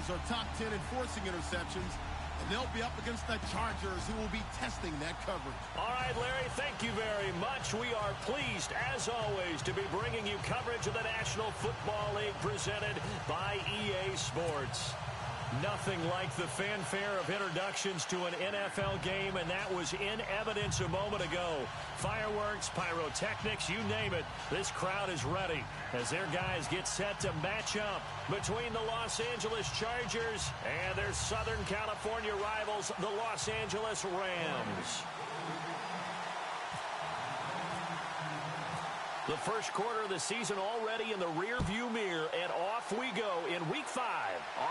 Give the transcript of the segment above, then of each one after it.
Rams are top 10 in forcing interceptions, and they'll be up against the Chargers, who will be testing that coverage. All right, Larry, thank you very much. We are pleased, as always, to be bringing you coverage of the National Football League presented by EA Sports. Nothing like the fanfare of introductions to an NFL game, and that was in evidence a moment ago. Fireworks, pyrotechnics, you name it. This crowd is ready as their guys get set to match up between the Los Angeles Chargers and their Southern California rivals, the Los Angeles Rams. The first quarter of the season already in the rearview mirror, and off we go in Week 5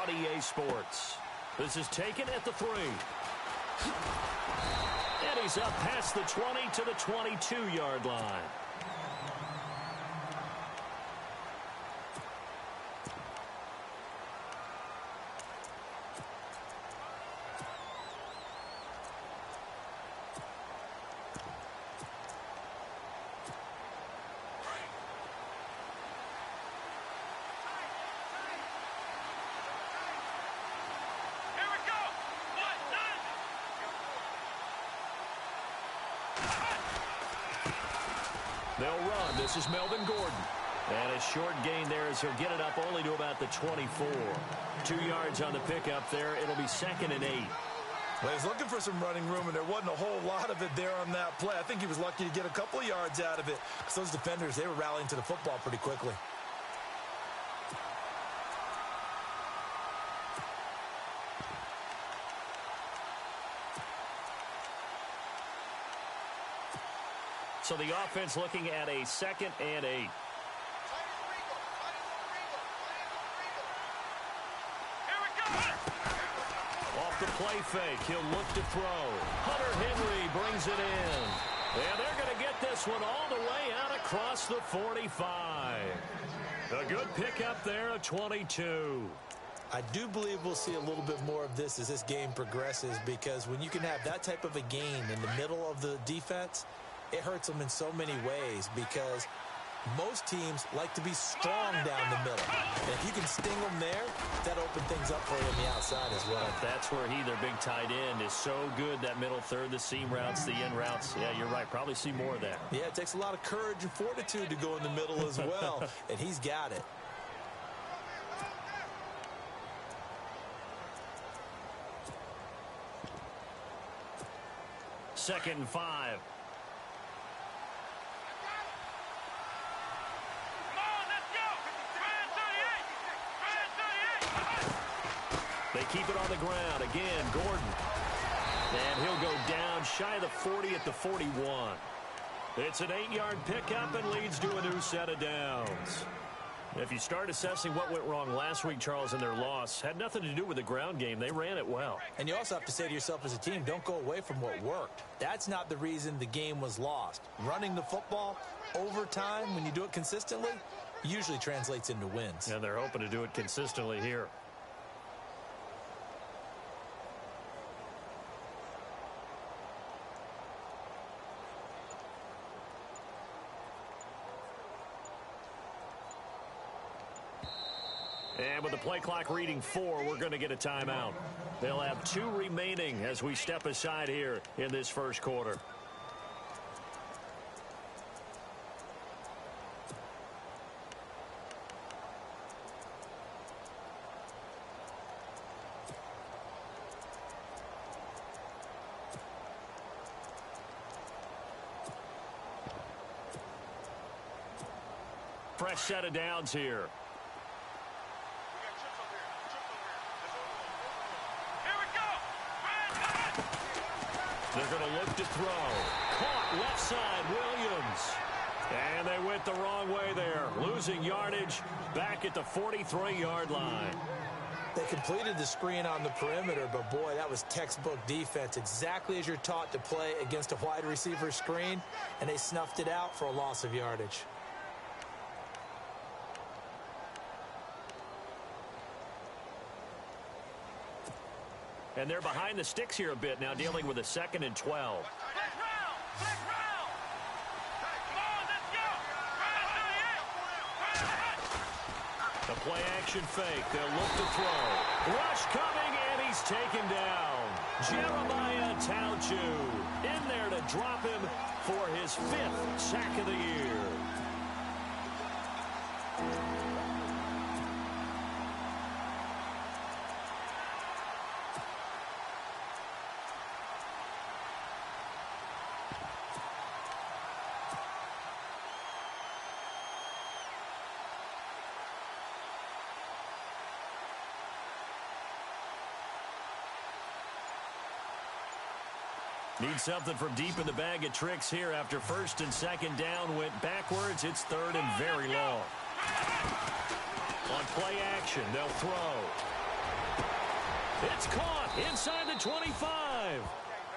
on EA Sports. This is taken at the 3. And he's up past the 20 to the 22-yard line. They'll run. This is Melvin Gordon. And a short gain there as he'll get it up only to about the 24. 2 yards on the pickup there. It'll be 2nd and 8. Well, he's looking for some running room, and there wasn't a whole lot of it there on that play. I think he was lucky to get a couple of yards out of it, because those defenders, they were rallying to the football pretty quickly. So the offense looking at a 2nd and 8. Off the play fake, he'll look to throw. Hunter Henry brings it in. And they're going to get this one all the way out across the 45. A good pickup there of 22. I do believe we'll see a little bit more of this as this game progresses, because when you can have that type of a gain in the middle of the defense, it hurts them in so many ways, because most teams like to be strong down the middle. And if you can sting them there, that opens things up for you on the outside as well. That's where their big tight end, is so good, that middle third, the seam routes, the in routes. Yeah, you're right. Probably see more of that. Yeah, it takes a lot of courage and fortitude to go in the middle as well, and he's got it. Second and 5. They keep it on the ground. Again, Gordon. And he'll go down shy of the 40 at the 41. It's an 8-yard pickup and leads to a new set of downs. If you start assessing what went wrong last week, Charles, in their loss, had nothing to do with the ground game. They ran it well. And you also have to say to yourself as a team, don't go away from what worked. That's not the reason the game was lost. Running the football over time, when you do it consistently, usually translates into wins. And they're hoping to do it consistently here. And with the play clock reading 4, we're going to get a timeout. They'll have 2 remaining as we step aside here in this first quarter. Fresh set of downs here. They're going to look to throw. Caught left side, Williams. And they went the wrong way there. Losing yardage back at the 43-yard line. They completed the screen on the perimeter, but boy, that was textbook defense. Exactly as you're taught to play against a wide receiver screen, and they snuffed it out for a loss of yardage. And they're behind the sticks here a bit now, dealing with a 2nd and 12. A play-action fake. They'll look to throw. Rush coming, and he's taken down. Jeremiah Tauchu in there to drop him for his 5th sack of the year. Need something from deep in the bag of tricks here after 1st and 2nd down went backwards. It's 3rd and very long. On play action, they'll throw. It's caught inside the 25.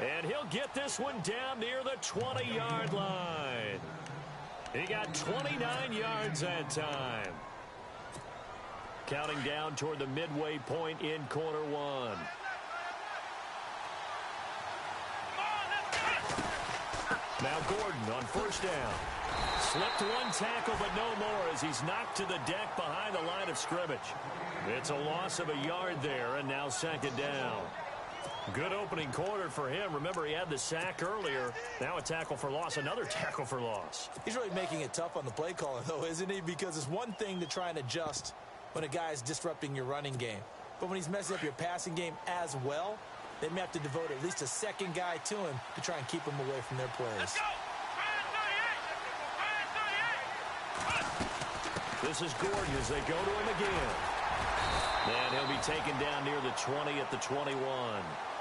And he'll get this one down near the 20-yard line. He got 29 yards that time. Counting down toward the midway point in quarter 1. Now Gordon on 1st down. Slipped 1 tackle, but no more as he's knocked to the deck behind the line of scrimmage. It's a loss of a yard there, and now 2nd down. Good opening quarter for him. Remember, he had the sack earlier. Now a tackle for loss, another tackle for loss. He's really making it tough on the play caller, though, isn't he? Because it's one thing to try and adjust when a guy is disrupting your running game. But when he's messing up your passing game as well, they may have to devote at least a 2nd guy to him to try and keep him away from their plays. Let's go! This is Gordon as they go to him again. And he'll be taken down near the 20 at the 21.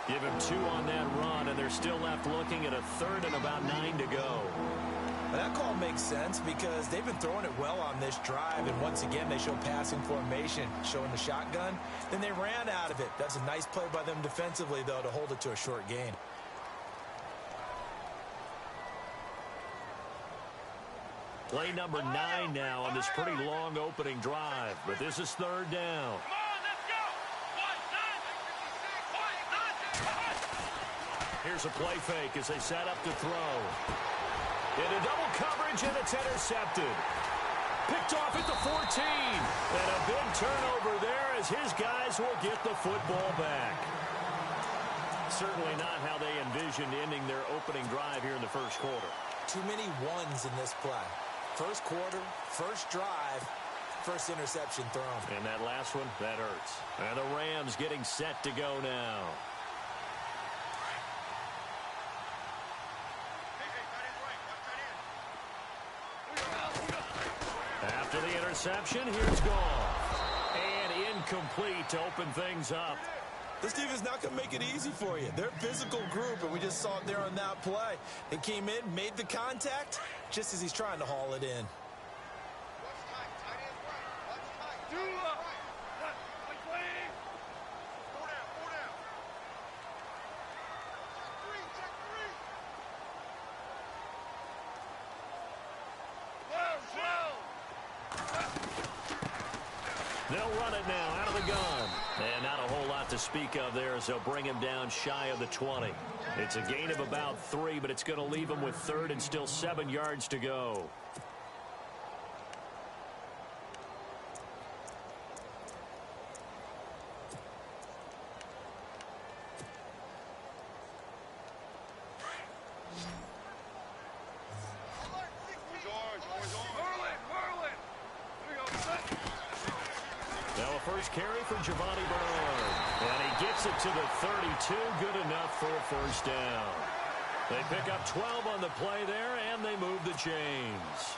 Give him 2 on that run, and they're still left looking at a 3rd and about 9 to go. Well, that call makes sense because they've been throwing it well on this drive, and once again they show passing formation, showing the shotgun. Then they ran out of it. That's a nice play by them defensively, though, to hold it to a short gain. Play number 9 now on this pretty long opening drive, but this is 3rd down. Here's a play fake as they set up to throw. Into double coverage, and it's intercepted. Picked off at the 14. And a big turnover there as his guys will get the football back. Certainly not how they envisioned ending their opening drive here in the 1st quarter. Too many ones in this play. 1st quarter, 1st drive, 1st interception thrown. And that last one, that hurts. And the Rams getting set to go now. After the interception, here's Goff. And incomplete to open things up. This defense is not going to make it easy for you. They're a physical group, and we just saw it there on that play. They came in, made the contact, just as he's trying to haul it in. They'll run it now out of the gun. And not a whole lot to speak of there as they'll bring him down shy of the 20. It's a gain of about 3, but it's going to leave him with 3rd and still 7 yards to go. First carry for Giovanni Bernard. And he gets it to the 32. Good enough for a 1st down. They pick up 12 on the play there, and they move the chains.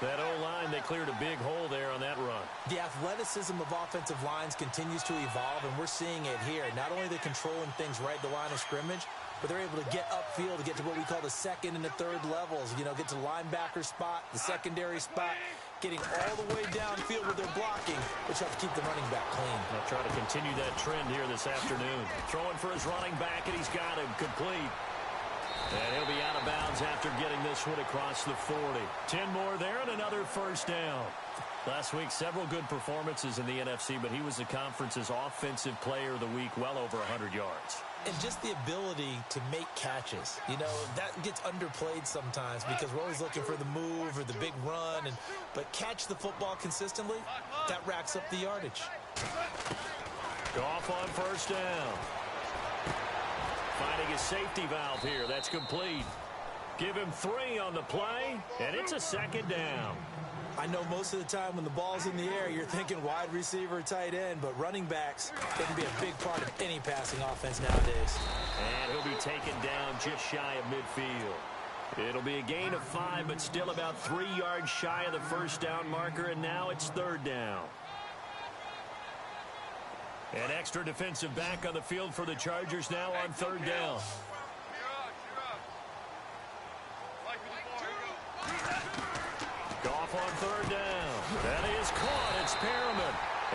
That O-line, they cleared a big hole there on that run. The athleticism of offensive lines continues to evolve, and we're seeing it here. Not only are they controlling things right at the line of scrimmage, but they're able to get upfield to get to what we call the 2nd and the 3rd levels. You know, get to the linebacker spot, the secondary spot, getting all the way downfield with their blocking, which helps keep the running back clean. They'll try to continue that trend here this afternoon. Throwing for his running back, and he's got him complete. And he'll be out of bounds after getting this one across the 40. 10 more there and another 1st down. Last week, several good performances in the NFC, but he was the conference's offensive player of the week, well over 100 yards. And just the ability to make catches. You know, that gets underplayed sometimes because we're always looking for the move or the big run. But catch the football consistently, that racks up the yardage. Goff on first down. Finding a safety valve here. That's complete. Give him 3 on the play, and it's a second down. I know most of the time when the ball's in the air, you're thinking wide receiver, tight end, but running backs can be a big part of any passing offense nowadays. And he'll be taken down just shy of midfield. It'll be a gain of 5, but still about 3 yards shy of the first down marker, and now it's third down. An extra defensive back on the field for the Chargers now on third down. Goff on third down. That is caught. It's Perriman.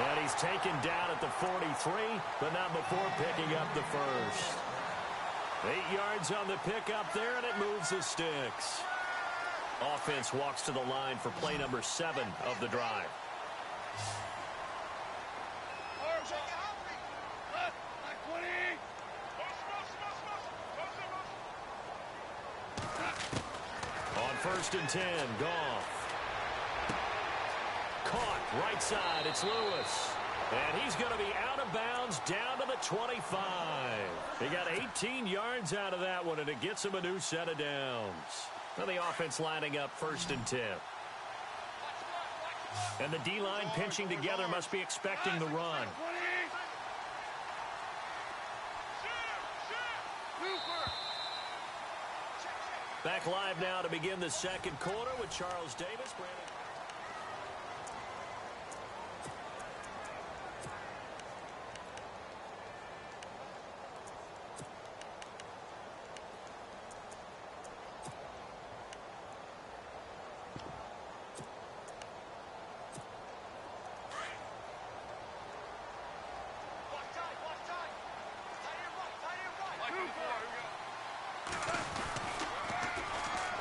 And he's taken down at the 43, but not before picking up the first. 8 yards on the pickup there, and it moves the sticks. Offense walks to the line for play number 7 of the drive. On first and 10, Goff. Caught right side. It's Lewis. And he's going to be out of bounds down to the 25. He got 18 yards out of that one, and it gets him a new set of downs. Now the offense lining up first and 10. And the D-line pinching together must be expecting the run. Back live now to begin the second quarter with Charles Davis.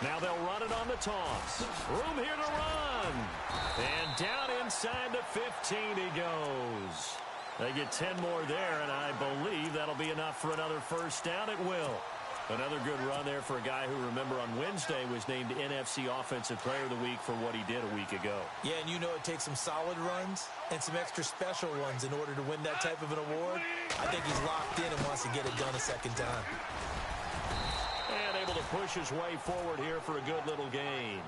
Now they'll run it on the toss. Room here to run. And down inside the 15 he goes. They get 10 more there, and I believe that'll be enough for another first down. It will. Another good run there for a guy who, remember, on Wednesday was named NFC Offensive Player of the Week for what he did a week ago. Yeah, and you know it takes some solid runs and some extra special ones in order to win that type of an award. I think he's locked in and wants to get it done a second time. And able to push his way forward here for a good little gain.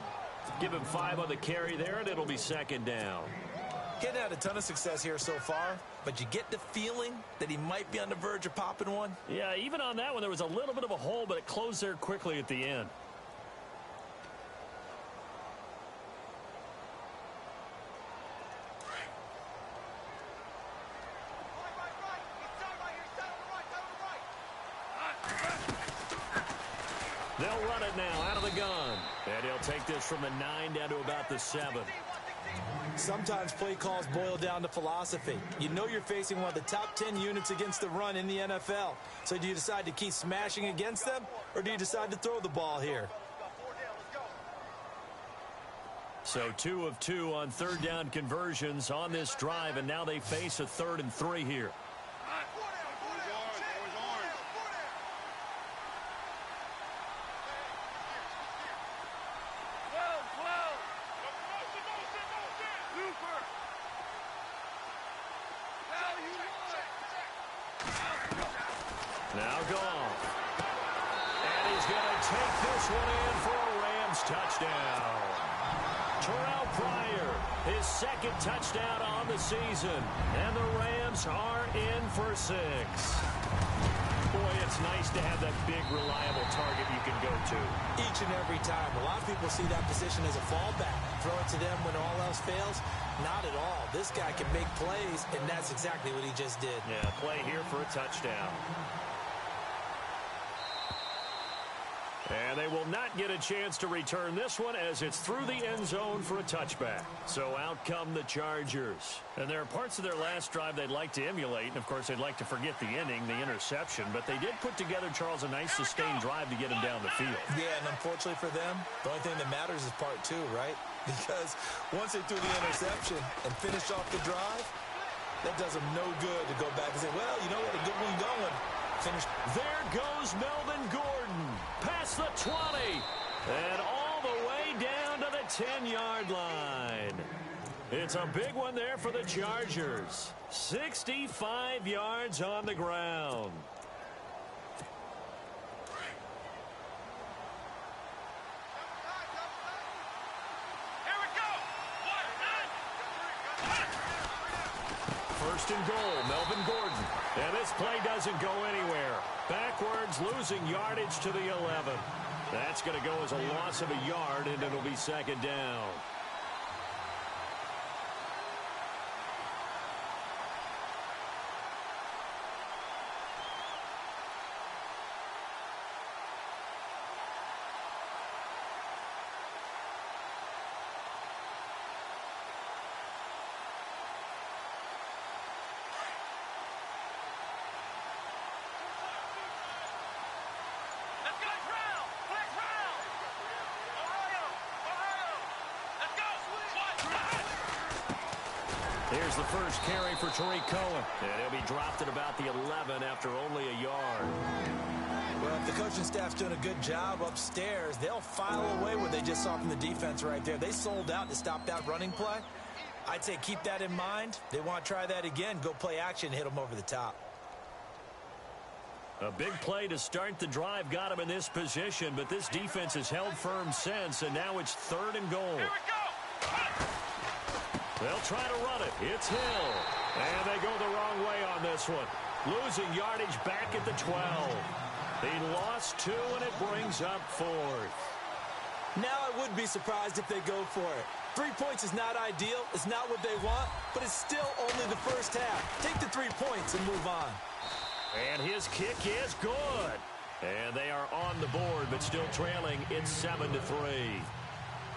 Give him 5 on the carry there, and it'll be second down. Getting had a ton of success here so far, but you get the feeling that he might be on the verge of popping one. Yeah, even on that one, there was a little bit of a hole, but it closed there quickly at the end. They'll run it now out of the gun. And he'll take this from the 9 down to about the 7. Sometimes play calls boil down to philosophy. You know you're facing one of the top 10 units against the run in the NFL. So do you decide to keep smashing against them, or do you decide to throw the ball here? So 2 of 2 on third down conversions on this drive, and now they face a 3rd and 3 here. Now Goff. And he's going to take this one in for a Rams touchdown. Terrell Pryor, his 2nd touchdown on the season. And the Rams are in for 6. Boy, it's nice to have that big, reliable target you can go to. Each and every time. A lot of people see that position as a fallback. Throw it to them when all else fails. Not at all. This guy can make plays, and that's exactly what he just did. Yeah, play here for a touchdown. And they will not get a chance to return this one as it's through the end zone for a touchback. So out come the Chargers. And there are parts of their last drive they'd like to emulate. And, of course, they'd like to forget the ending, the interception. But they did put together, Charles, a nice sustained drive to get him down the field. Yeah, and unfortunately for them, the only thing that matters is part two, right? Because once they threw the interception and finished off the drive, that does them no good to go back and say, well, you know, we had a good one going. Finished. There goes Melvin Gordon. Past the 20. And all the way down to the 10-yard line. It's a big one there for the Chargers. 65 yards on the ground. First and goal, Melvin Gordon. And this play doesn't go anywhere. Backwards, losing yardage to the 11. That's going to go as a loss of a yard, and it'll be second down. Here's the first carry for Tariq Cohen. And he'll be dropped at about the 11 after only a yard. Well, if the coaching staff's doing a good job upstairs, they'll file away what they just saw from the defense right there. They sold out to stop that running play. I'd say keep that in mind. They want to try that again. Go play action, hit them over the top. A big play to start the drive got him in this position, but this defense has held firm since, and now it's third and goal. Here we go. They'll try to run it. It's Hill. And they go the wrong way on this one. Losing yardage back at the 12. He lost 2, and it brings up 4th. Now I would be surprised if they go for it. 3 points is not ideal. It's not what they want, but it's still only the first half. Take the 3 points and move on. And his kick is good. And they are on the board, but still trailing. It's 7-3.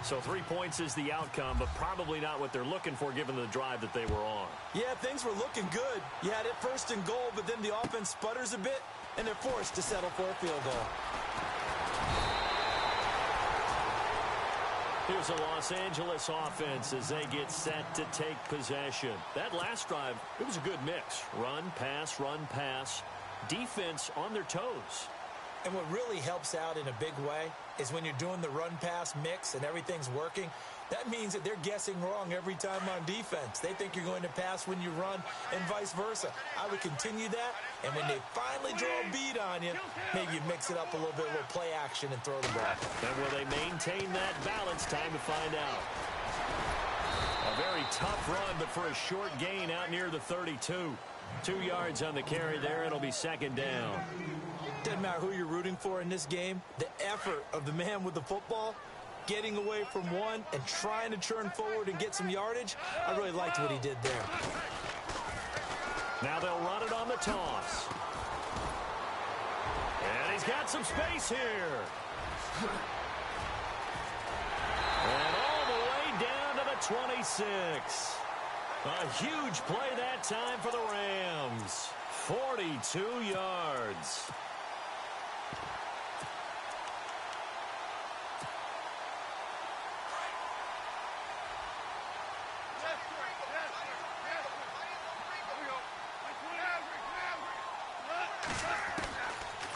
So 3 points is the outcome, but probably not what they're looking for given the drive that they were on. Yeah, things were looking good. You had it first and goal, but then the offense sputters a bit, and they're forced to settle for a field goal. Here's a Los Angeles offense as they get set to take possession. That last drive, it was a good mix. Run, pass, defense on their toes. And what really helps out in a big way is when you're doing the run-pass mix and everything's working, that means that they're guessing wrong every time on defense. They think you're going to pass when you run and vice versa. I would continue that, and when they finally draw a beat on you, maybe you mix it up a little bit, a little play action and throw the ball. And will they maintain that balance? Time to find out. A very tough run, but for a short gain out near the 32. 2 yards on the carry there. It'll be second down. Doesn't matter who you're rooting for in this game. The effort of the man with the football, getting away from one and trying to turn forward and get some yardage, I really liked what he did there. Now they'll run it on the toss. And he's got some space here. And all the way down to the 26. A huge play that time for the Rams. 42 yards.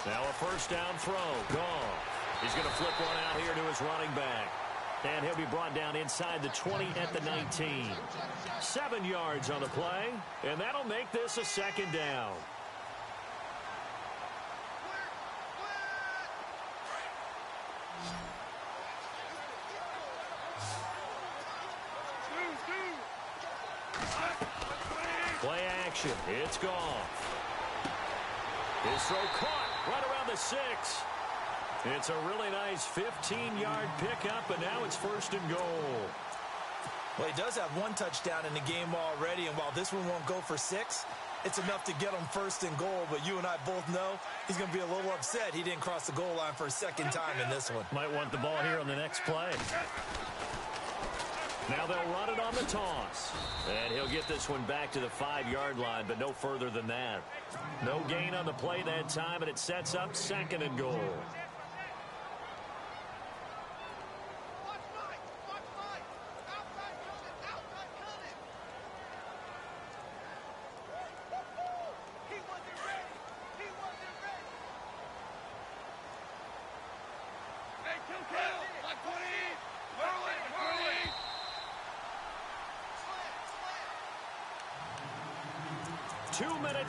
Now a first down throw. Goff. He's going to flip one out here to his running back. And he'll be brought down inside the 20 at the 19. 7 yards on the play. And that'll make this a second down. Play action. It's Goff. His throw caught right around the 6. It's a really nice 15-yard pickup, and now it's first and goal. Well, he does have 1 touchdown in the game already, and while this one won't go for 6, it's enough to get him first and goal, but you and I both know he's going to be a little upset he didn't cross the goal line for a second time in this one. Might want the ball here on the next play. Now they'll run it on the toss. And he'll get this one back to the 5-yard line, but no further than that. No gain on the play that time, and it sets up 2nd and goal.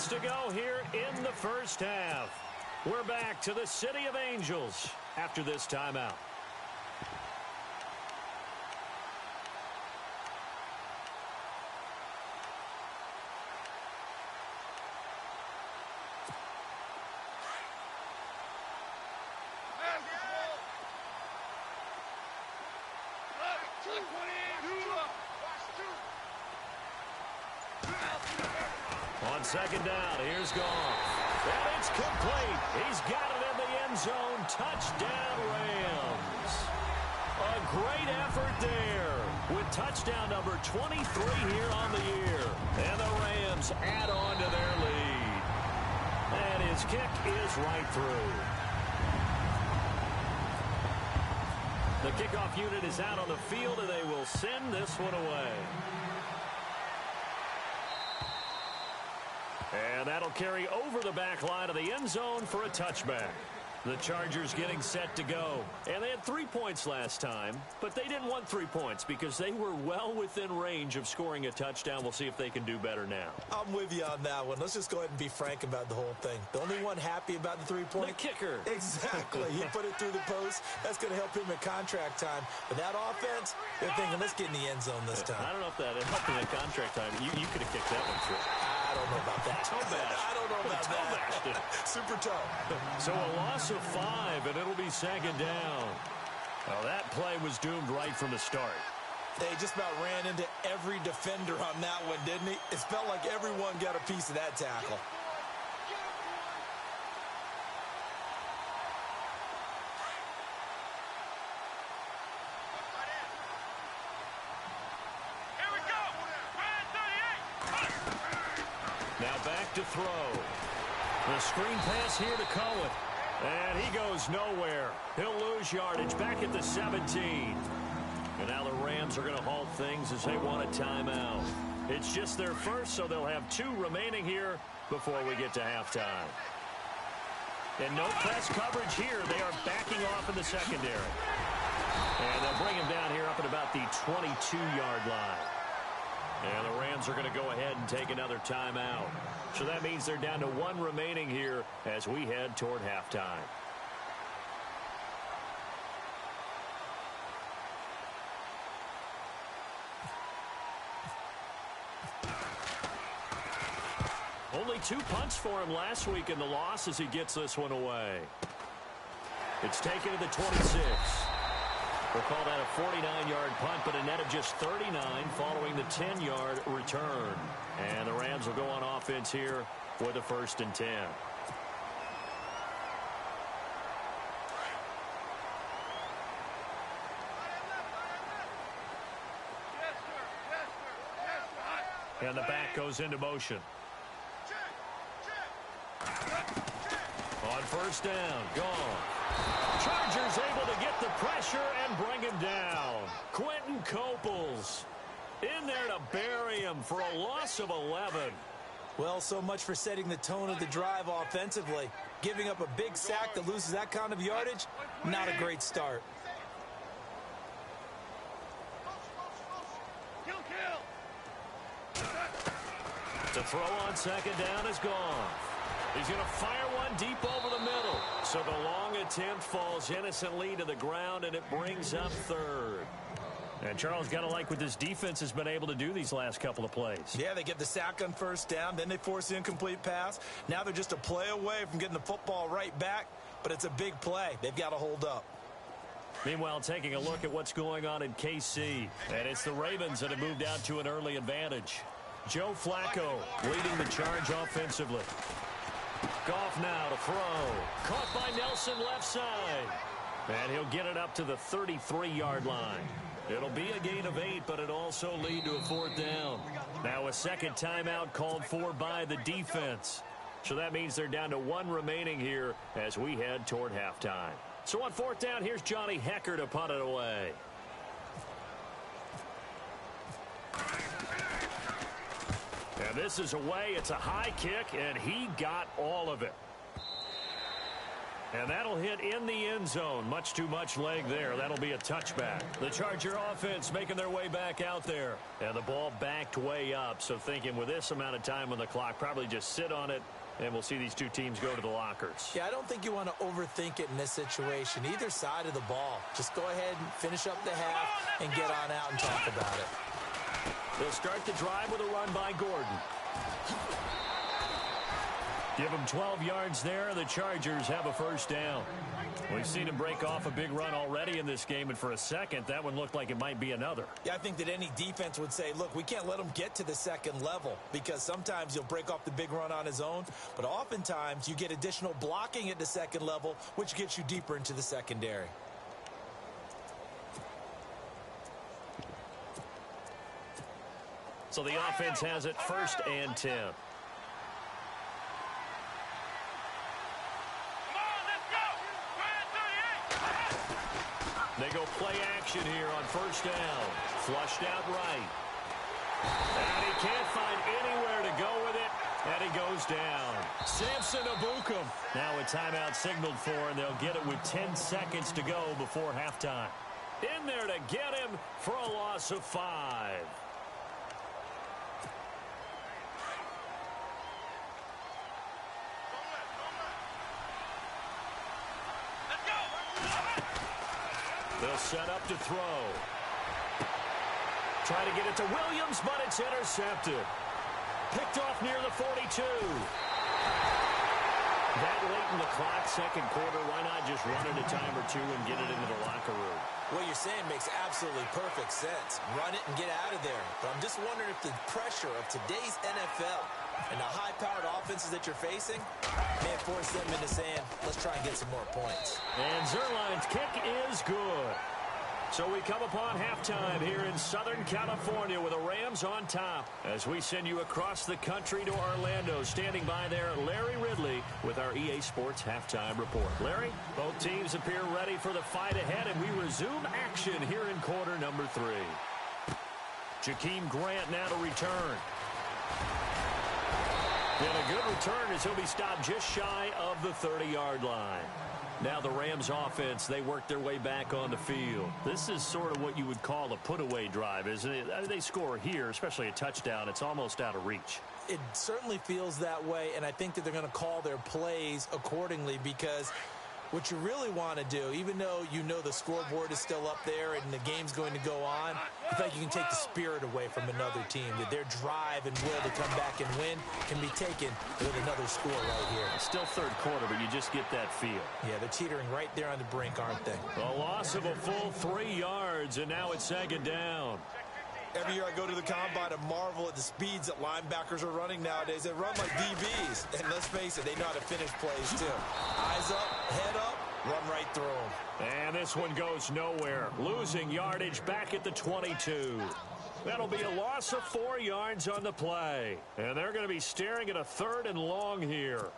To go here in the first half. We're back to the City of Angels after this timeout. On 2nd down, here's Goff. And it's complete. He's got it in the end zone. Touchdown, Rams. A great effort there with touchdown number 23 here on the year. And the Rams add on to their lead. And his kick is right through. The kickoff unit is out on the field, and they will send this one away. And that'll carry over the back line of the end zone for a touchback. The Chargers getting set to go. And they had 3 points last time, but they didn't want 3 points because they were well within range of scoring a touchdown. We'll see if they can do better now. I'm with you on that one. Let's just go ahead and be frank about the whole thing. The only one happy about the 3-point? The kicker. Exactly. He put it through the post. That's going to help him at contract time. But that offense, they're thinking, let's get in the end zone this time. I don't know if that helped in the contract time. You could have kicked that one through. I don't know about that. Toe bash. I don't know about that. Super toe. So a loss of 5, and it'll be 2nd down. Well, that play was doomed right from the start. They just about ran into every defender on that one, didn't he? It felt like everyone got a piece of that tackle. Now back to throw. The screen pass here to Cohen. And he goes nowhere. He'll lose yardage back at the 17. And now the Rams are going to halt things as they want a timeout. It's just their first, so they'll have 2 remaining here before we get to halftime. And no press coverage here. They are backing off in the secondary. And they'll bring him down here up at about the 22-yard line. And the Rams are going to go ahead and take another timeout. So that means they're down to 1 remaining here as we head toward halftime. Only 2 punts for him last week in the loss as he gets this one away. It's taken to the 26. We'll call that a 49-yard punt, but a net of just 39 following the 10-yard return. And the Rams will go on offense here with a 1st and 10. And the back goes into motion. On 1st down, gone. Chargers able to get the pressure and bring him down. Quentin Coples in there to bury him for a loss of 11. Well, so much for setting the tone of the drive offensively. Giving up a big sack that loses that kind of yardage, not a great start. The throw on 2nd down is gone. He's going to fire one deep over the middle. So the long attempt falls innocently to the ground, and it brings up 3rd. And Charles, got to like what this defense has been able to do these last couple of plays. Yeah, they get the sack on 1st down, then they force the incomplete pass. Now they're just a play away from getting the football right back, but it's a big play. They've got to hold up. Meanwhile, taking a look at what's going on in KC. And it's the Ravens that have moved out to an early advantage. Joe Flacco leading the charge offensively. Goff now to throw. Caught by Nelson left side. And he'll get it up to the 33-yard line. It'll be a gain of 8, but it'll also lead to a 4th down. Now a second timeout called for by the defense. So that means they're down to 1 remaining here as we head toward halftime. So on 4th down, here's Johnny Hecker to punt it away. And this is away. It's a high kick, and he got all of it. And that'll hit in the end zone. Much too much leg there. That'll be a touchback. The Charger offense making their way back out there. And the ball backed way up. So thinking with this amount of time on the clock, probably just sit on it, and we'll see these two teams go to the lockers. Yeah, I don't think you want to overthink it in this situation. Either side of the ball. Just go ahead and finish up the half and get on out and talk about it. They'll start the drive with a run by Gordon. Give them 12 yards there. The Chargers have a 1st down. We've seen him break off a big run already in this game, and for a second, that one looked like it might be another. Yeah, I think that any defense would say, look, we can't let him get to the second level because sometimes he'll break off the big run on his own, but oftentimes you get additional blocking at the second level, which gets you deeper into the secondary. So the offense has it 1st and 10. They go play action here on 1st down. Flushed out right. And he can't find anywhere to go with it. And he goes down. Samson Abukum. Now a timeout signaled for, and they'll get it with 10 seconds to go before halftime. In there to get him for a loss of 5. They'll set up to throw. Try to get it to Williams, but it's intercepted. Picked off near the 42. That late in the clock, second quarter, why not just run it a time or two and get it into the locker room? What you're saying makes absolutely perfect sense. Run it and get out of there. But I'm just wondering if the pressure of today's NFL and the high-powered offenses that you're facing may force them into saying, let's try and get some more points. And Zerline's kick is good. So we come upon halftime here in Southern California with the Rams on top as we send you across the country to Orlando. Standing by there, Larry Ridley with our EA Sports Halftime Report. Larry, both teams appear ready for the fight ahead, and we resume action here in quarter number 3. Jakeem Grant now to return. And a good return as he'll be stopped just shy of the 30-yard line. Now the Rams offense, they work their way back on the field. This is sort of what you would call a put-away drive, isn't it? They score here, especially a touchdown. It's almost out of reach. It certainly feels that way, and I think that they're going to call their plays accordingly because what you really want to do, even though you know the scoreboard is still up there and the game's going to go on, I think you can take the spirit away from another team, that their drive and will to come back and win can be taken with another score right here. It's still third quarter, but you just get that feel. Yeah, they're teetering right there on the brink, aren't they? A loss of a full 3 yards, and now it's 2nd down. Every year I go to the combine and marvel at the speeds that linebackers are running nowadays. They run like DBs. And let's face it, they know how to finish plays too. Eyes up, head up, run right through them. And this one goes nowhere. Losing yardage back at the 22. That'll be a loss of 4 yards on the play. And they're going to be staring at a 3rd and long here.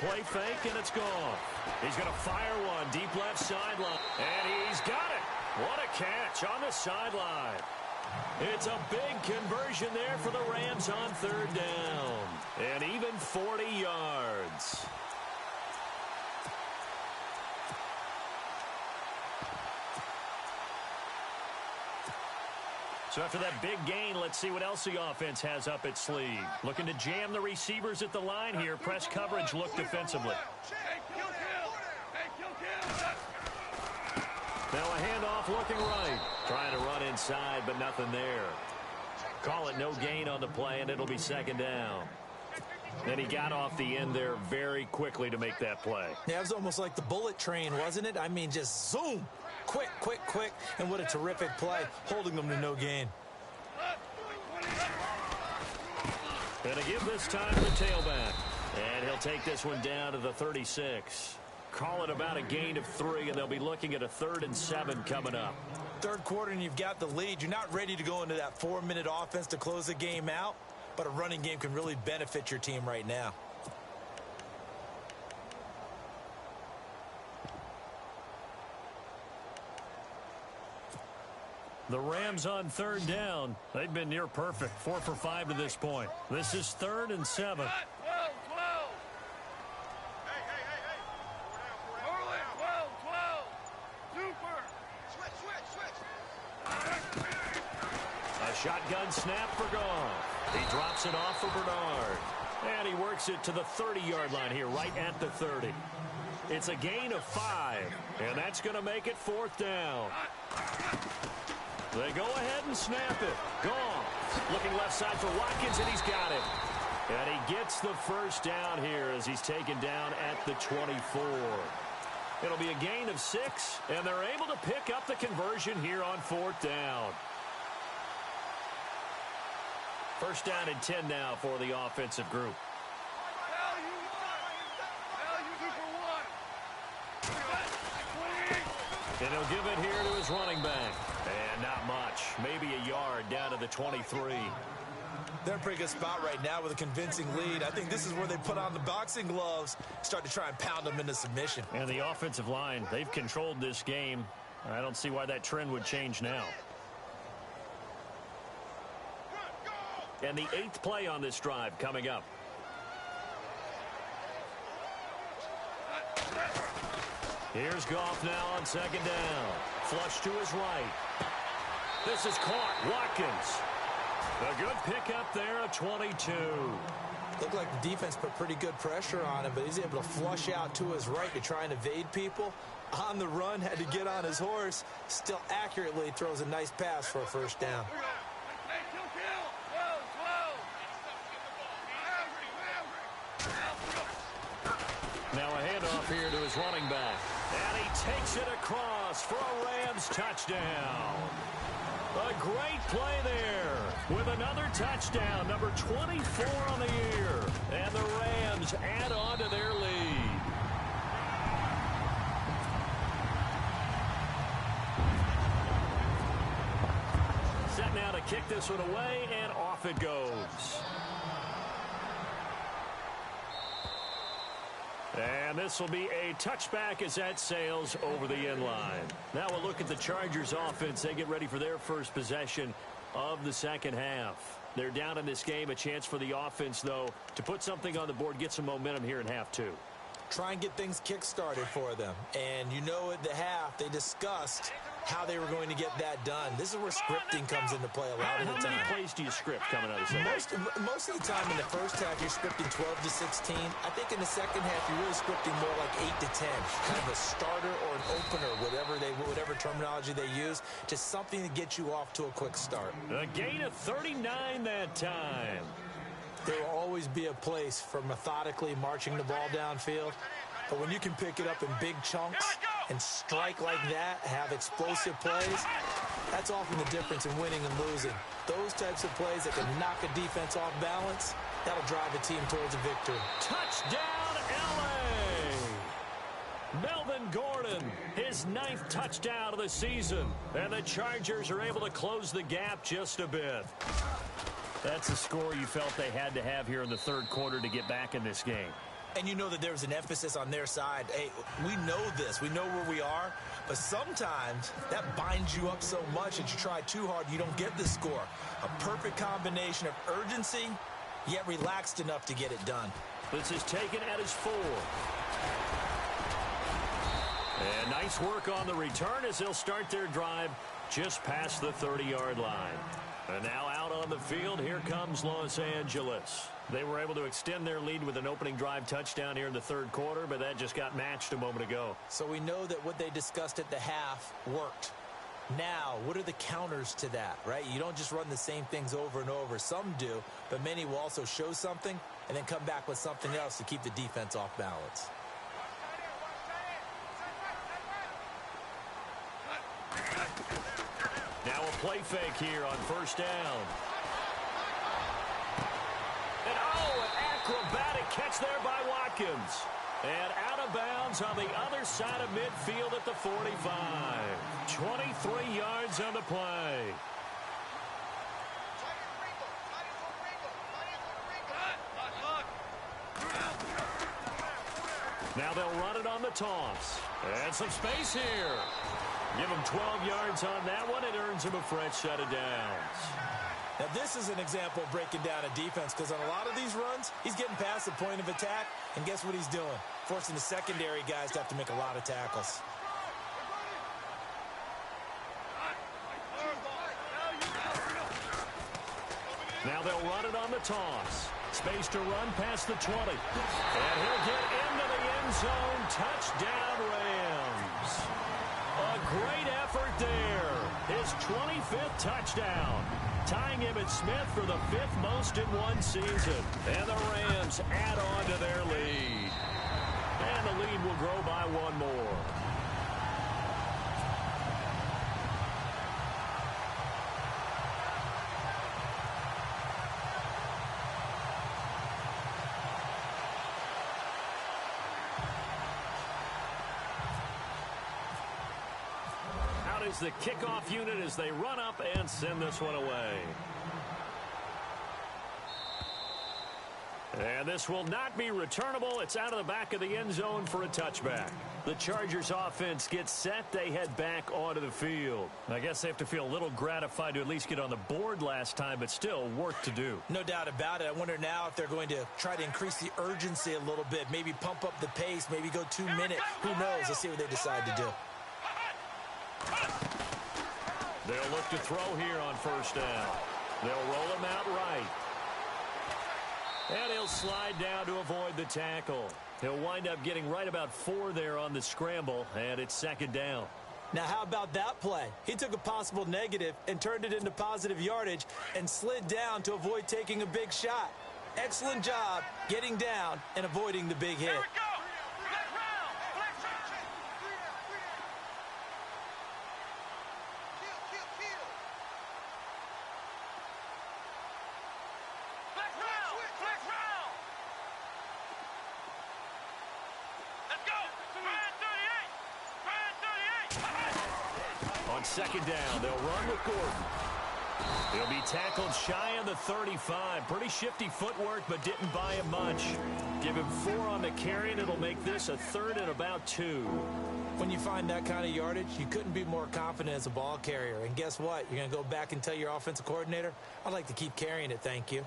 Play fake, and it's gone. He's going to fire one deep left sideline, and he's got it. What a catch on the sideline. It's a big conversion there for the Rams on 3rd down, and even 40 yards. So after that big gain, let's see what else the offense has up its sleeve. Looking to jam the receivers at the line here. Press coverage look defensively. Now a handoff looking right. Trying to run inside, but nothing there. Call it no gain on the play, and it'll be second down. And he got off the end there very quickly to make that play. Yeah, it was almost like the bullet train, wasn't it? I mean, just zoom. Quick, quick, quick. And what a terrific play, holding them to no gain. Going to give this time to the tailback. And he'll take this one down to the 36. Call it about a gain of 3, and they'll be looking at a 3rd and 7 coming up. Third quarter, and you've got the lead. You're not ready to go into that 4-minute offense to close the game out, but a running game can really benefit your team right now. The Rams on 3rd down. They've been near perfect. 4 for 5 to this point. This is 3rd and 7. A shotgun snap for Goff. He drops it off for Bernard. And he works it to the 30-yard line here, right at the 30. It's a gain of 5, and that's going to make it 4th down. They go ahead and snap it. Goff looking left side for Watkins, and he's got it. And he gets the first down here as he's taken down at the 24. It'll be a gain of 6, and they're able to pick up the conversion here on 4th down. First down and 10 now for the offensive group. And he'll give it here to his running back. And not much. Maybe a yard down to the 23. They're in a pretty good spot right now with a convincing lead. I think this is where they put on the boxing gloves, start to try and pound them into submission. And the offensive line, they've controlled this game. I don't see why that trend would change now. And the 8th play on this drive coming up. Here's Goff now on 2nd down. Flush to his right. This is caught. Watkins. A good pickup there at 22. Looked like the defense put pretty good pressure on him, but he's able to flush out to his right to try and evade people. On the run, had to get on his horse. Still accurately throws a nice pass for a first down. Now a handoff here to his running back. And he takes it across for a Rams touchdown. A great play there with another touchdown, number 24 on the year. And the Rams add on to their lead. Set now to kick this one away, and off it goes. And this will be a touchback as that sails over the end line. Now we'll look at the Chargers offense. They get ready for their first possession of the second half. They're down in this game. A chance for the offense, though, to put something on the board, get some momentum here in half 2. Try and get things kick-started for them. And you know at the half, they discussed how they were going to get that done. This is where scripting comes into play a lot of the time. How many plays do you script coming out of the second? Most of the time in the first half, you're scripting 12 to 16. I think in the second half, you're really scripting more like 8 to 10. Kind of a starter or an opener, whatever terminology they use, just something to get you off to a quick start. A gain of 39 that time. There will always be a place for methodically marching the ball downfield. But when you can pick it up in big chunks and strike like that, have explosive plays, that's often the difference in winning and losing. Those types of plays that can knock a defense off balance, that'll drive a team towards a victory. Touchdown, L.A. Melvin Gordon, his 9th touchdown of the season. And the Chargers are able to close the gap just a bit. That's a score you felt they had to have here in the third quarter to get back in this game. And you know that there's an emphasis on their side. Hey, we know this. We know where we are. But sometimes that binds you up so much that you try too hard, you don't get the score. A perfect combination of urgency, yet relaxed enough to get it done. This is taken at his 4. And nice work on the return as they'll start their drive just past the 30-yard line. And now out on the field, here comes Los Angeles. They were able to extend their lead with an opening drive touchdown here in the third quarter, but that just got matched a moment ago. So we know that what they discussed at the half worked. Now, what are the counters to that, right? You don't just run the same things over and over. Some do, but many will also show something and then come back with something else to keep the defense off balance. Now a play fake here on first down. And an acrobatic catch there by Watkins. And out of bounds on the other side of midfield at the 45. 23 yards on the play. Now they'll run it on the toss. And some space here. Give him 12 yards on that one. It earns him a fresh set of downs. Now, this is an example of breaking down a defense because on a lot of these runs, he's getting past the point of attack, and guess what he's doing? Forcing the secondary guys to have to make a lot of tackles. Now they'll run it on the toss. Space to run past the 20. And he'll get into the end zone. Touchdown, Rams. A great effort there. His 25th touchdown. Tying Emmitt Smith for the 5th most in one season. And the Rams add on to their lead. And the lead will grow by one more. Is the kickoff unit as they run up and send this one away. And this will not be returnable. It's out of the back of the end zone for a touchback. The Chargers offense gets set. They head back onto the field. I guess they have to feel a little gratified to at least get on the board last time, but still work to do. No doubt about it. I wonder now if they're going to try to increase the urgency a little bit, maybe pump up the pace, maybe go 2 minutes. Who knows? Let's see what they decide to do. They'll look to throw here on first down. They'll roll him out right. And he'll slide down to avoid the tackle. He'll wind up getting right about 4 there on the scramble, and it's second down. Now, how about that play? He took a possible negative and turned it into positive yardage and slid down to avoid taking a big shot. Excellent job getting down and avoiding the big hit. Second down, they'll run with Gordon. He'll be tackled shy of the 35. Pretty shifty footwork, but didn't buy him much. Give him 4 on the carry, and it'll make this a 3rd and about 2. When you find that kind of yardage, you couldn't be more confident as a ball carrier. And guess what? You're going to go back and tell your offensive coordinator, I'd like to keep carrying it, thank you.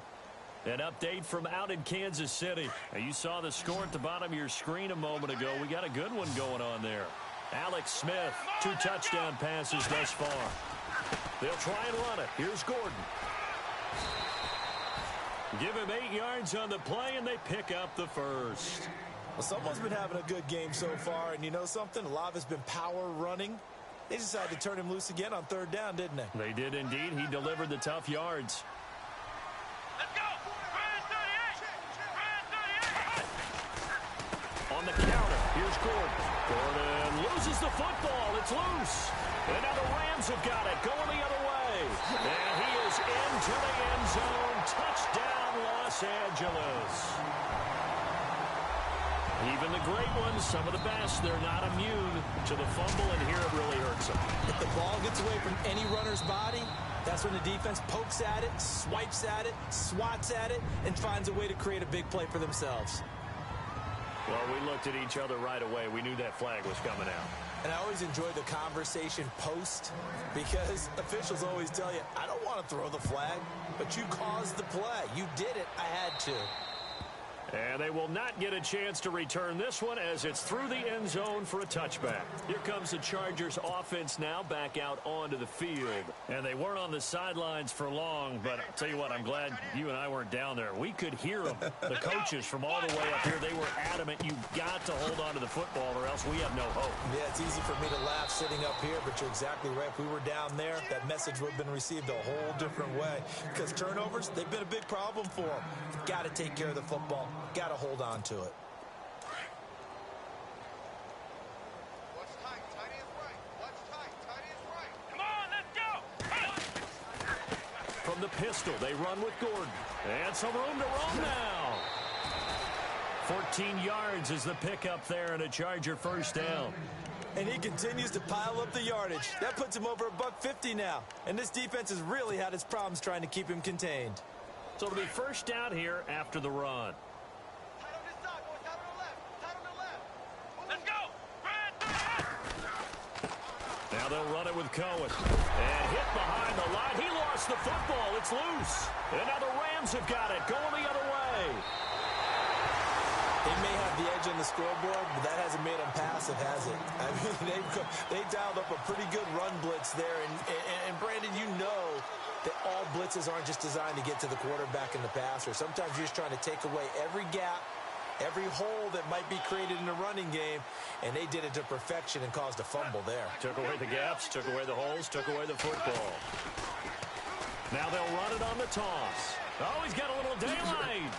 An update from out in Kansas City. Now, you saw the score at the bottom of your screen a moment ago. We got a good one going on there. Alex Smith, 2 touchdown passes thus far. They'll try and run it. Here's Gordon. Give him 8 yards on the play, and they pick up the first. Well, someone's been having a good game so far, and you know something? A lot of it's been power running. They decided to turn him loose again on 3rd down, didn't they? They did indeed. He delivered the tough yards. Let's go! On the counter, here's Gordon. Gordon loses the football. It's loose. And now the Rams have got it. Going the other way. And he is into the end zone. Touchdown, Los Angeles. Even the great ones, some of the best, they're not immune to the fumble, and here it really hurts them. If the ball gets away from any runner's body, that's when the defense pokes at it, swipes at it, swats at it, and finds a way to create a big play for themselves. Well, we looked at each other right away. We knew that flag was coming out. And I always enjoy the conversation post because officials always tell you, I don't want to throw the flag, but you caused the play. You did it. I had to. And they will not get a chance to return this one as it's through the end zone for a touchback. Here comes the Chargers offense now back out onto the field. And they weren't on the sidelines for long, but I'll tell you what, I'm glad you and I weren't down there. We could hear them. The coaches from all the way up here, they were adamant. You've got to hold on to the football or else we have no hope. Yeah, it's easy for me to laugh sitting up here, but you're exactly right. If we were down there, that message would have been received a whole different way. Because turnovers, they've been a big problem for them. Got to take care of the football. Got to hold on to it. Watch tight. Tight is right. Watch tight. Tight is right. Come on, let's go. From the pistol, they run with Gordon. And some room to roam now. 14 yards is the pickup there and a Charger first down. And he continues to pile up the yardage. That puts him over $150 now. And this defense has really had its problems trying to keep him contained. So it'll be first down here after the run. Tight on this side, boys. Tight on the left. Tight on the left. Let's go. Now they'll run it with Cohen. And hit behind the line. He lost the football. It's loose. And now the Rams have got it. Going the other way. They may have the edge on the scoreboard, but that hasn't made them passive, has it? I mean, they dialed up a pretty good run blitz there. And Brandon, you know that all blitzes aren't just designed to get to the quarterback and the passer. Sometimes you're just trying to take away every gap, every hole that might be created in a running game, and they did it to perfection and caused a fumble there. Took away the gaps, took away the holes, took away the football. Now they'll run it on the toss. Oh, he's got a little daylight.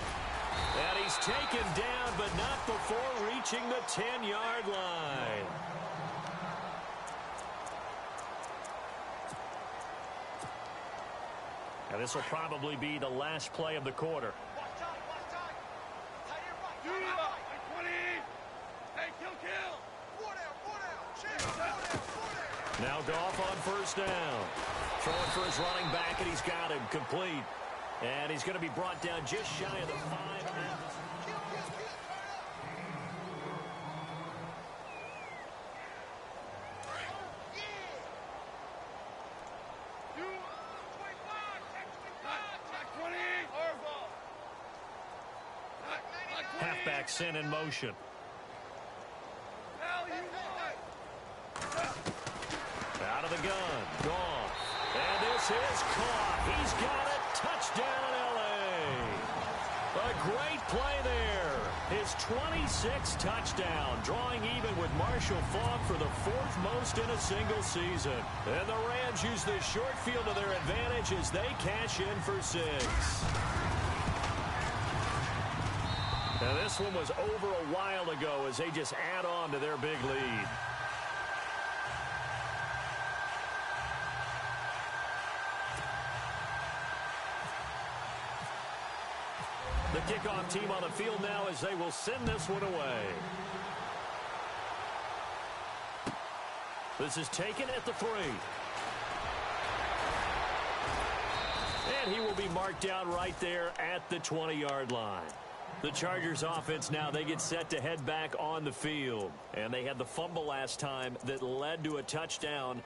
And he's taken down, but not before reaching the 10-yard line. And this will probably be the last play of the quarter. Watch tight. Watch tight. Tight here right. Tight right. 20. Hey, kill. 4 down. Check. 4 down. Now Goff on first down. Throwing for his running back, and he's got him complete. And he's going to be brought down just shy of the 5. Halfback sent in motion. Out of the gun. Gone. And this is caught. He's got it. Touchdown, L.A. A great play there. His 26th touchdown, drawing even with Marshall Faulk for the 4th most in a single season. And the Rams use this short field to their advantage as they cash in for 6. Now this one was over a while ago as they just add on to their big lead. The kickoff team on the field now as they will send this one away. This is taken at the 3. And he will be marked down right there at the 20-yard line. The Chargers offense now, they get set to head back on the field. And they had the fumble last time that led to a touchdown.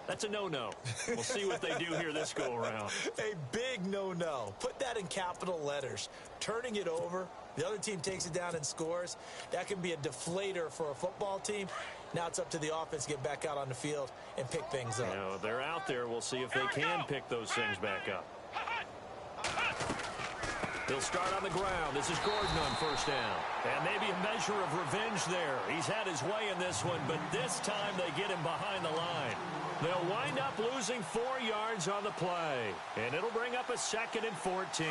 That's a no-no. We'll see what they do here this go-around. A big no-no. Put that in capital letters. Turning it over, the other team takes it down and scores. That can be a deflator for a football team. Now it's up to the offense to get back out on the field and pick things up. You know, they're out there. We'll see if they can pick those things back up. They'll start on the ground. This is Gordon on first down. And maybe a measure of revenge there. He's had his way in this one, but this time they get him behind the line. They'll wind up losing 4 yards on the play. And it'll bring up a 2nd and 14.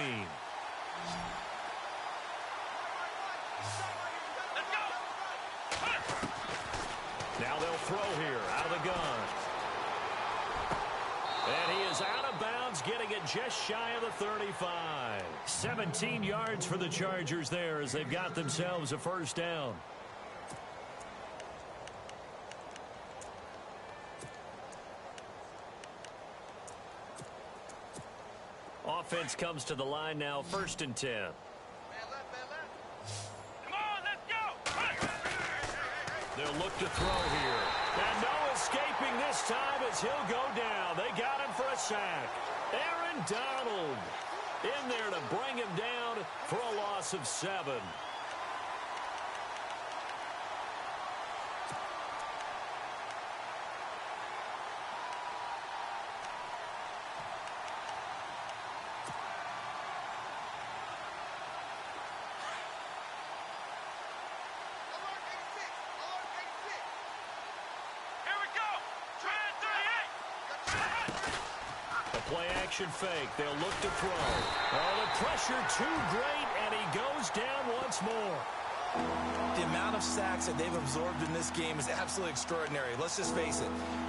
Now they'll throw here out of the gun. And he is out of bounds, getting it just shy of the 35. 17 yards for the Chargers there as they've got themselves a first down. Offense comes to the line now, 1st and 10. Man left. Come on, let's go. They'll look to throw here. And no escaping this time as he'll go down. They got him for a sack. Aaron Donald. in there to bring him down for a loss of 7. Play-action fake. They'll look to throw. Oh, the pressure too great, and he goes down once more. The amount of sacks that they've absorbed in this game is absolutely extraordinary. Let's just face it.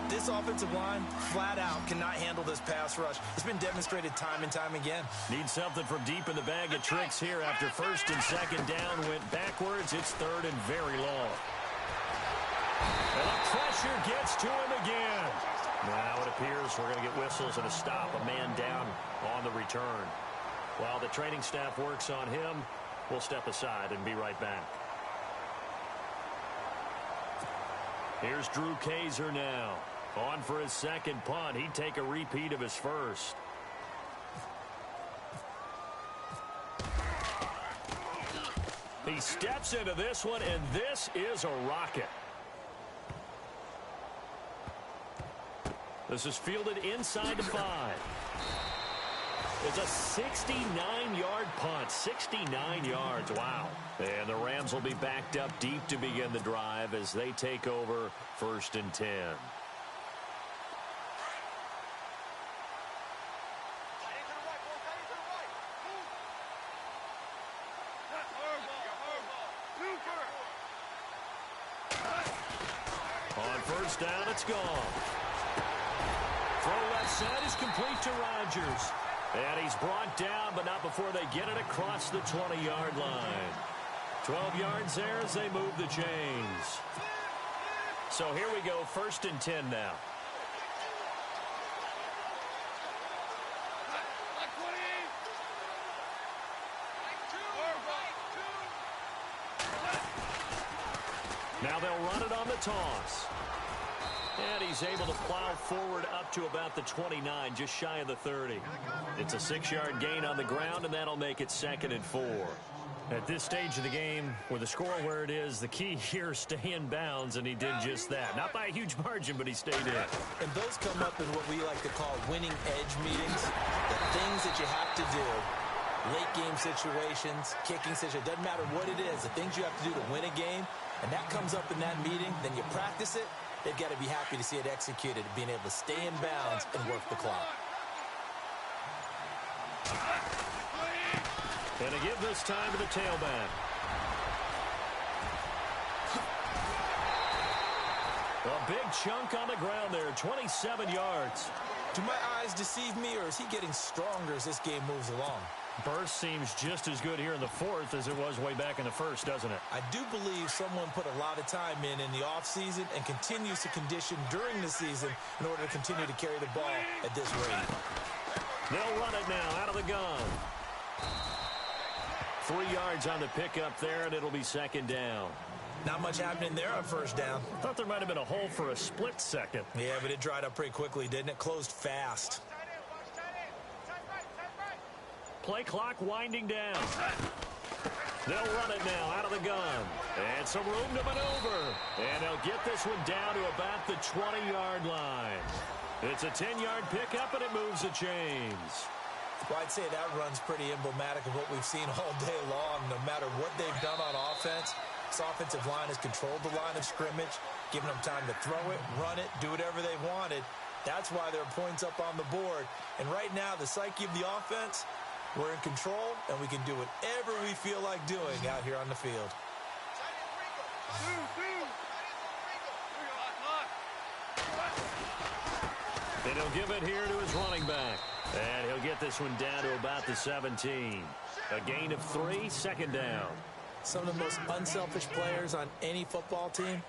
This offensive line, flat out, cannot handle this pass rush. It's been demonstrated time and time again. Need something from deep in the bag of tricks here after first and second down went backwards. It's third and very long. And the pressure gets to him again. Now it appears we're going to get whistles and a stop, a man down on the return. While the training staff works on him, we'll step aside and be right back. Here's Drew Kaiser now. On for his second punt. He'd take a repeat of his first. He steps into this one, and this is a rocket. This is fielded inside the 5. It's a 69-yard punt. 69 yards. Wow. And the Rams will be backed up deep to begin the drive as they take over first and 10. On first down, it's gone. Throw left side is complete to Rodgers. And he's brought down, but not before they get it across the 20-yard line. 12 yards there as they move the chains. So here we go, first and 10 now. Now they'll run it on the toss. And he's able to plow forward up to about the 29, just shy of the 30. It's a 6-yard gain on the ground, and that'll make it second and 4. At this stage of the game, with the score where it is, the key here is stay in bounds, and he did just that. Not by a huge margin, but he stayed in. And those come up in what we like to call winning edge meetings. The things that you have to do, late game situations, kicking situations, doesn't matter what it is, the things you have to do to win a game, and that comes up in that meeting, then you practice it. They've got to be happy to see it executed, being able to stay in bounds and work the clock. And to give this time to the tailback. A big chunk on the ground there, 27 yards. Do my eyes deceive me, or is he getting stronger as this game moves along? Burst seems just as good here in the fourth as it was way back in the first, doesn't it? I do believe someone put a lot of time in the offseason and continues to condition during the season in order to continue to carry the ball at this rate. They'll run it now out of the gun. 3 yards on the pickup there, and it'll be second down. Not much happening there on first down. Thought there might have been a hole for a split second. Yeah, but it dried up pretty quickly, didn't it? Closed fast. Play clock winding down. They'll run it now out of the gun. And some room to maneuver. And they'll get this one down to about the 20-yard line. It's a 10-yard pickup, and it moves the chains. Well, I'd say that run's pretty emblematic of what we've seen all day long. No matter what they've done on offense, this offensive line has controlled the line of scrimmage, given them time to throw it, run it, do whatever they wanted. That's why there are points up on the board. And right now, the psyche of the offense, we're in control, and we can do whatever we feel like doing out here on the field. And he'll give it here to his running back. And he'll get this one down to about the 17. A gain of 3, second down. Some of the most unselfish players on any football team,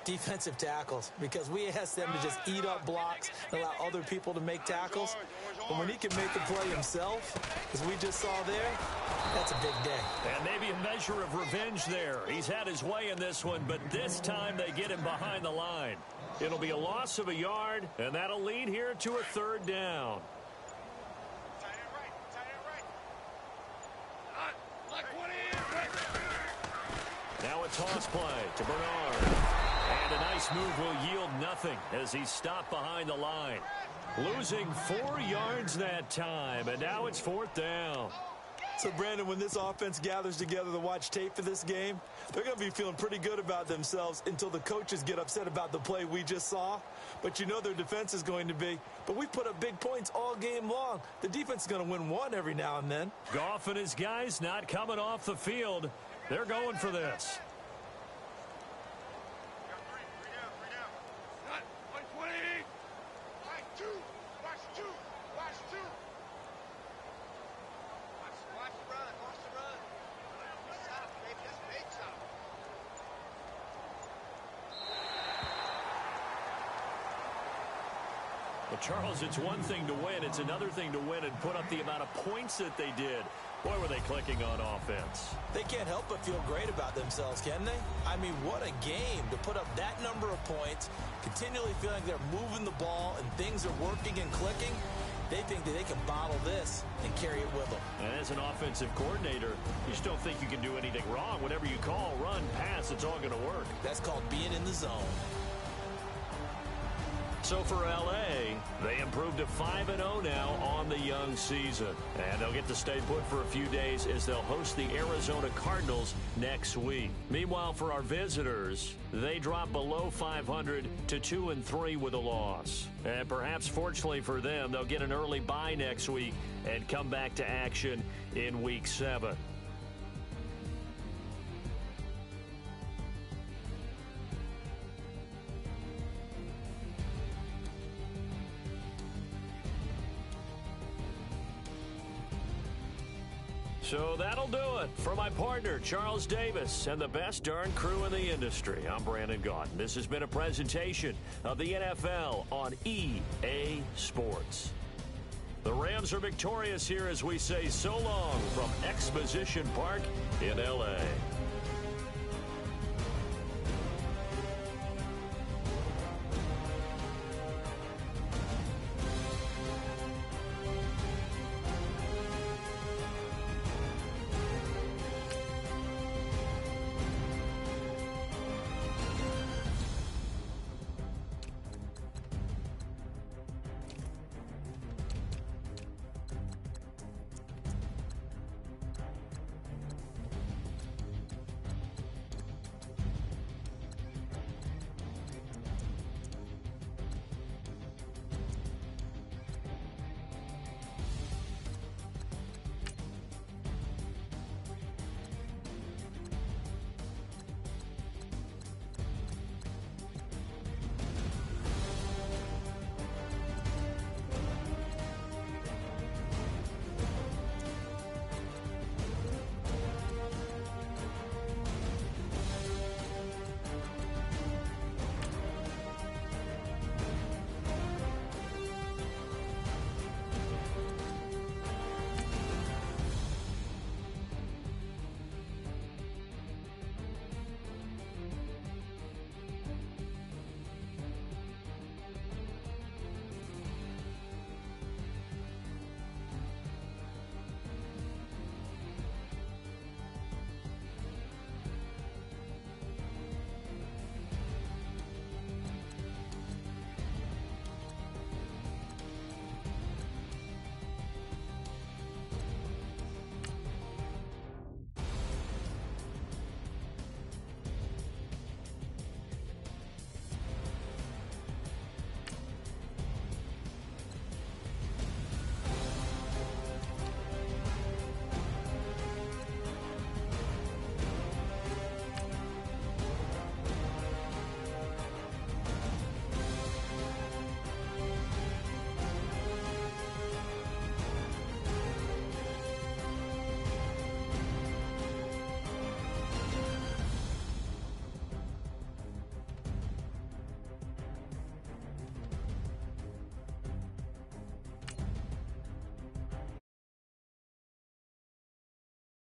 defensive tackles, because we ask them to just eat up blocks and allow other people to make tackles. But when he can make a play himself, as we just saw there, that's a big day. And maybe a measure of revenge there. He's had his way in this one, but this time they get him behind the line. It'll be a loss of a yard, and that'll lead here to a third down. Now a toss play to Bernard. And a nice move will yield nothing as he's stopped behind the line. Losing 4 yards that time, and now it's 4th down. So, Brandon, when this offense gathers together to watch tape for this game, they're going to be feeling pretty good about themselves until the coaches get upset about the play we just saw. But you know their defense is going to be. But we've put up big points all game long. The defense is going to win one every now and then. Goff and his guys not coming off the field. They're going for this. Well, Charles, it's one thing to win. It's another thing to win and put up the amount of points that they did. Boy, were they clicking on offense. They can't help but feel great about themselves, can they? I mean, what a game to put up that number of points, continually feeling like they're moving the ball and things are working and clicking. They think that they can bottle this and carry it with them. And as an offensive coordinator, you just don't think you can do anything wrong. Whatever you call, run, pass, it's all going to work. That's called being in the zone. So for L.A., they improved to 5-0 now on the young season. And they'll get to stay put for a few days as they'll host the Arizona Cardinals next week. Meanwhile, for our visitors, they drop below 500 to 2-3 with a loss. And perhaps fortunately for them, they'll get an early bye next week and come back to action in Week 7. So that'll do it for my partner, Charles Davis, and the best darn crew in the industry. I'm Brandon Gaudin. This has been a presentation of the NFL on EA Sports. The Rams are victorious here as we say so long from Exposition Park in L.A.